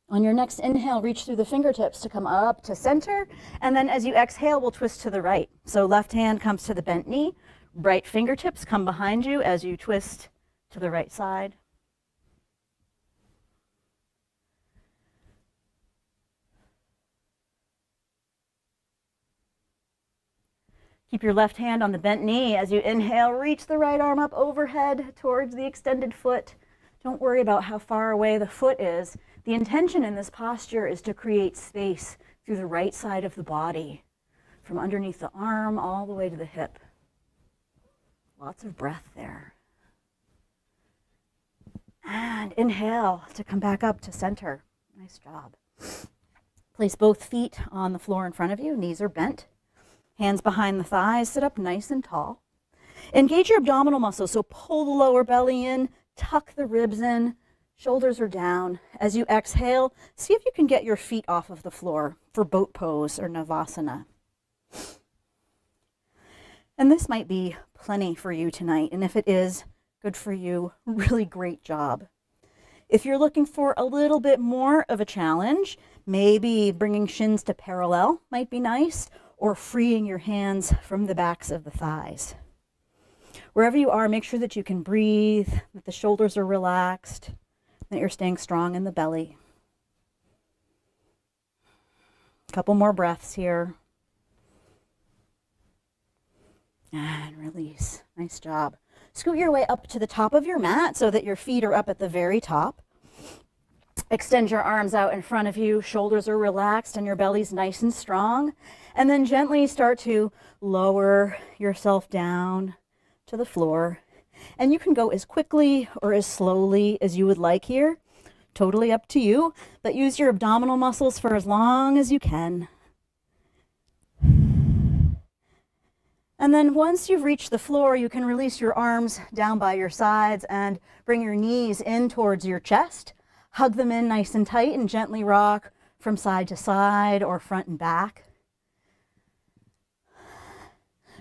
On your next inhale, reach through the fingertips to come up to center. And then as you exhale, we'll twist to the right. So left hand comes to the bent knee. Right fingertips come behind you as you twist to the right side. Keep your left hand on the bent knee. As you inhale, reach the right arm up overhead towards the extended foot. Don't worry about how far away the foot is. The intention in this posture is to create space through the right side of the body, from underneath the arm all the way to the hip. Lots of breath there. And inhale to come back up to center. Nice job. Place both feet on the floor in front of you. Knees are bent. Hands behind the thighs. Sit up nice and tall. Engage your abdominal muscles. So pull the lower belly in. Tuck the ribs in. Shoulders are down. As you exhale, see if you can get your feet off of the floor for boat pose or Navasana. And this might be plenty for you tonight. And if it is, good for you. Really great job. If you're looking for a little bit more of a challenge, maybe bringing shins to parallel might be nice, or freeing your hands from the backs of the thighs. Wherever you are, make sure that you can breathe, that the shoulders are relaxed, that you're staying strong in the belly. A couple more breaths here. And release. Nice job. Scoot your way up to the top of your mat so that your feet are up at the very top. Extend your arms out in front of you. Shoulders are relaxed and your belly's nice and strong. And then gently start to lower yourself down to the floor. And you can go as quickly or as slowly as you would like here. Totally up to you. But use your abdominal muscles for as long as you can. And then once you've reached the floor, you can release your arms down by your sides and bring your knees in towards your chest. Hug them in nice and tight and gently rock from side to side or front and back.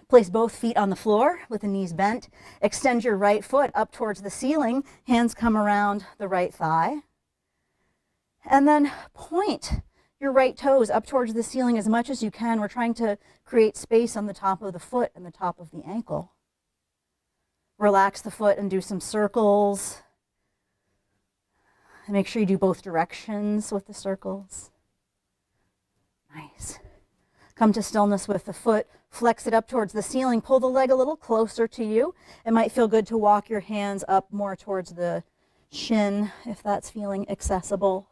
Place both feet on the floor with the knees bent. Extend your right foot up towards the ceiling. Hands come around the right thigh. And then point your right toes up towards the ceiling as much as you can. We're trying to create space on the top of the foot and the top of the ankle. Relax the foot and do some circles. And make sure you do both directions with the circles. Nice. Come to stillness with the foot. Flex it up towards the ceiling. Pull the leg a little closer to you. It might feel good to walk your hands up more towards the shin if that's feeling accessible.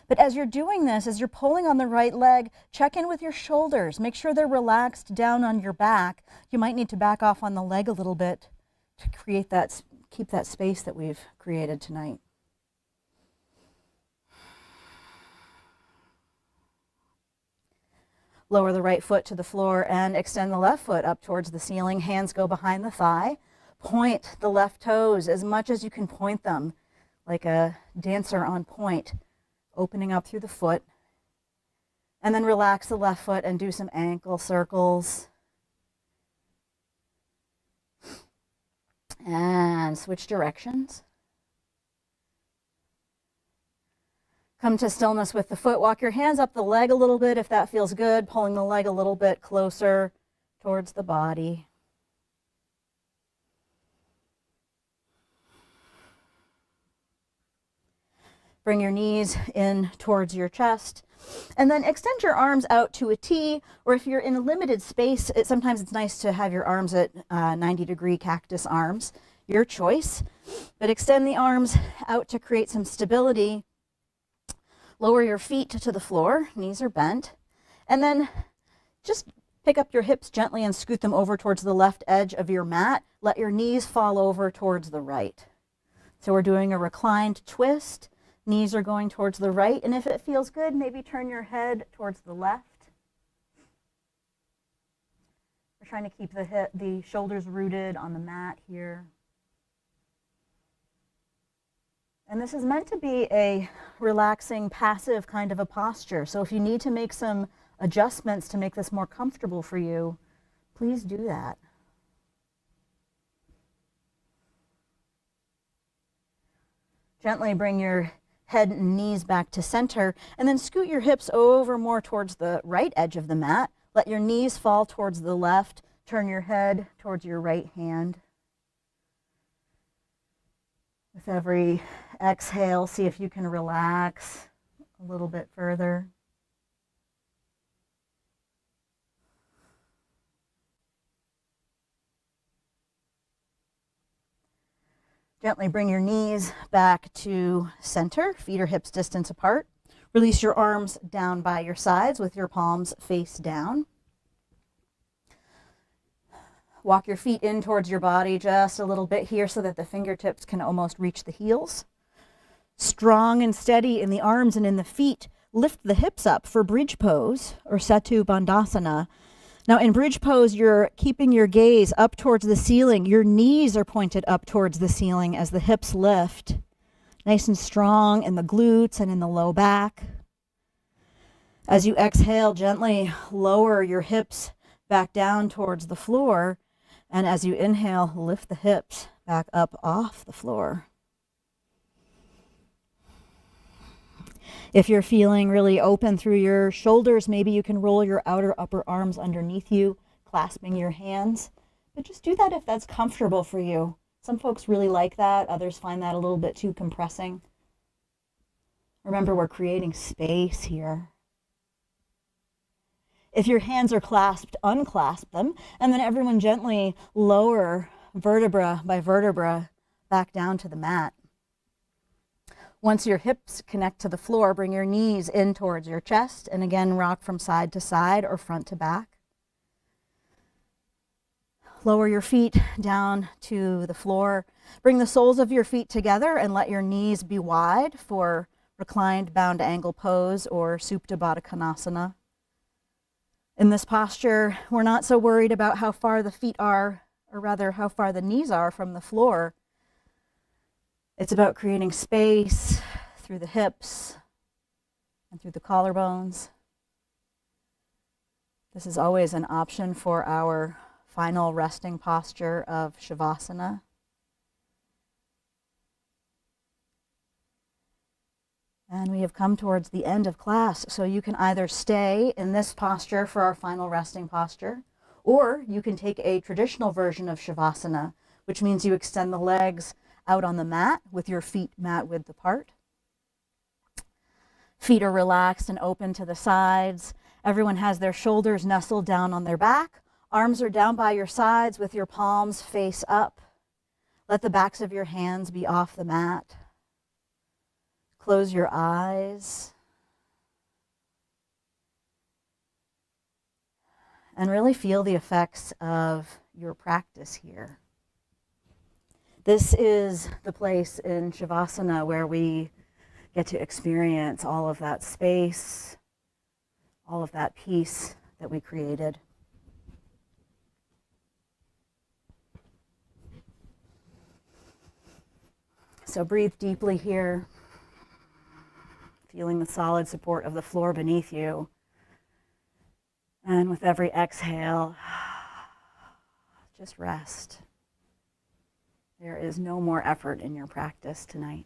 But as you're doing this, as you're pulling on the right leg, check in with your shoulders. Make sure they're relaxed down on your back. You might need to back off on the leg a little bit to create that, keep that space that we've created tonight. Lower the right foot to the floor and extend the left foot up towards the ceiling. Hands go behind the thigh. Point the left toes as much as you can point them, like a dancer on point, opening up through the foot. And then relax the left foot and do some ankle circles. And switch directions. Come to stillness with the foot. Walk your hands up the leg a little bit if that feels good, pulling the leg a little bit closer towards the body. Bring your knees in towards your chest. And then extend your arms out to a T, or if you're in a limited space, sometimes it's nice to have your arms at 90-degree cactus arms. Your choice. But extend the arms out to create some stability. Lower your feet to the floor, knees are bent, and then just pick up your hips gently and scoot them over towards the left edge of your mat. Let your knees fall over towards the right. So we're doing a reclined twist. Knees are going towards the right, and if it feels good, maybe turn your head towards the left. We're trying to keep the shoulders rooted on the mat here. And this is meant to be a relaxing, passive kind of a posture. So if you need to make some adjustments to make this more comfortable for you, please do that. Gently bring your head and knees back to center, and then scoot your hips over more towards the right edge of the mat. Let your knees fall towards the left. Turn your head towards your right hand. With every exhale, see if you can relax a little bit further. Gently bring your knees back to center, feet or hips distance apart. Release your arms down by your sides with your palms face down. Walk your feet in towards your body just a little bit here so that the fingertips can almost reach the heels. Strong and steady in the arms and in the feet. Lift the hips up for bridge pose or Setu Bandhasana. Now in bridge pose, you're keeping your gaze up towards the ceiling. Your knees are pointed up towards the ceiling as the hips lift. Nice and strong in the glutes and in the low back. As you exhale, gently lower your hips back down towards the floor. And as you inhale, lift the hips back up off the floor. If you're feeling really open through your shoulders, maybe you can roll your outer upper arms underneath you, clasping your hands. But just do that if that's comfortable for you. Some folks really like that. Others find that a little bit too compressing. Remember, we're creating space here. If your hands are clasped, unclasp them, and then everyone gently lower vertebra by vertebra back down to the mat. Once your hips connect to the floor, bring your knees in towards your chest, and again, rock from side to side or front to back. Lower your feet down to the floor. Bring the soles of your feet together and let your knees be wide for reclined bound angle pose or Supta Baddha Konasana. In this posture, we're not so worried about how far the feet are, or rather how far the knees are from the floor. It's about creating space through the hips and through the collarbones. This is always an option for our final resting posture of Shavasana. And we have come towards the end of class, so you can either stay in this posture for our final resting posture, or you can take a traditional version of Shavasana, which means you extend the legs out on the mat with your feet mat width apart. Feet are relaxed and open to the sides. Everyone has their shoulders nestled down on their back. Arms are down by your sides with your palms face up. Let the backs of your hands be off the mat. Close your eyes. And really feel the effects of your practice here. This is the place in Shavasana where we get to experience all of that space, all of that peace that we created. So breathe deeply here, feeling the solid support of the floor beneath you. And with every exhale, just rest. There is no more effort in your practice tonight.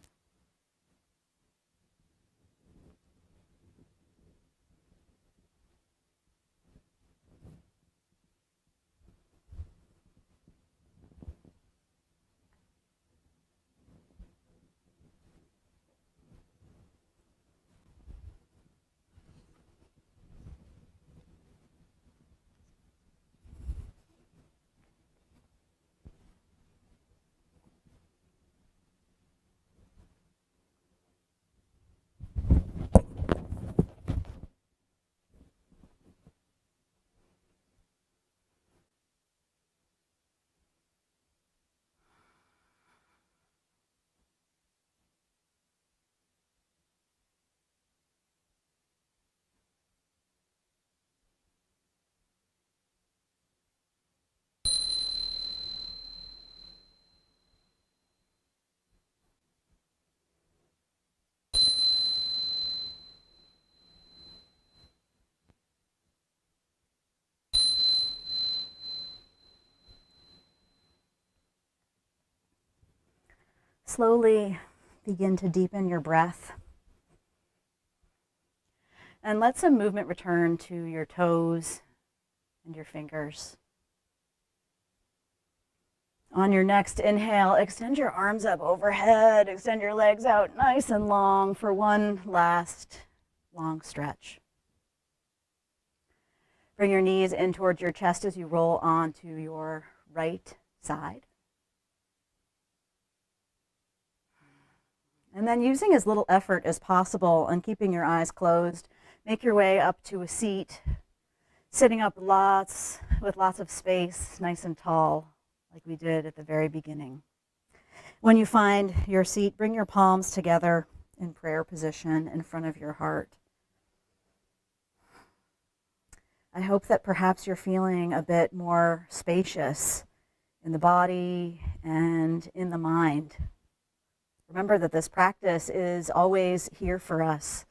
Slowly begin to deepen your breath. And let some movement return to your toes and your fingers. On your next inhale, extend your arms up overhead, extend your legs out nice and long for one last long stretch. Bring your knees in towards your chest as you roll onto your right side. And then, using as little effort as possible and keeping your eyes closed, make your way up to a seat, sitting up with lots of space, nice and tall, like we did at the very beginning. When you find your seat, bring your palms together in prayer position in front of your heart. I hope that perhaps you're feeling a bit more spacious in the body and in the mind. Remember that this practice is always here for us.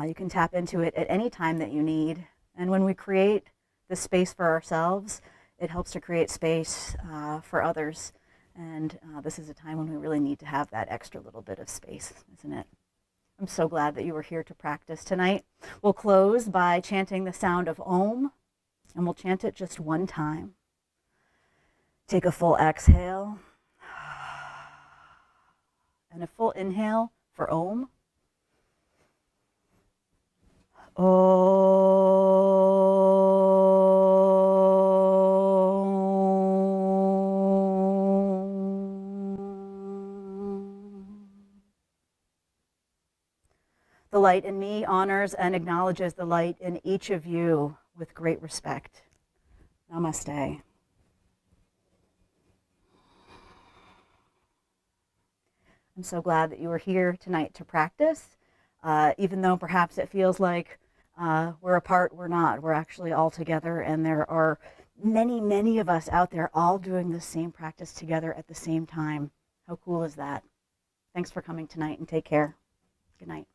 You can tap into it at any time that you need. And when we create this space for ourselves, it helps to create space for others. And this is a time when we really need to have that extra little bit of space, isn't it? I'm so glad that you were here to practice tonight. We'll close by chanting the sound of Om, and we'll chant it just one time. Take a full exhale and a full inhale for Om. The light in me honors and acknowledges the light in each of you with great respect. Namaste. I'm so glad that you were here tonight to practice. Even though perhaps it feels like we're apart, we're not. We're actually all together, and there are many, many of us out there all doing the same practice together at the same time. How cool is that? Thanks for coming tonight, and take care. Good night.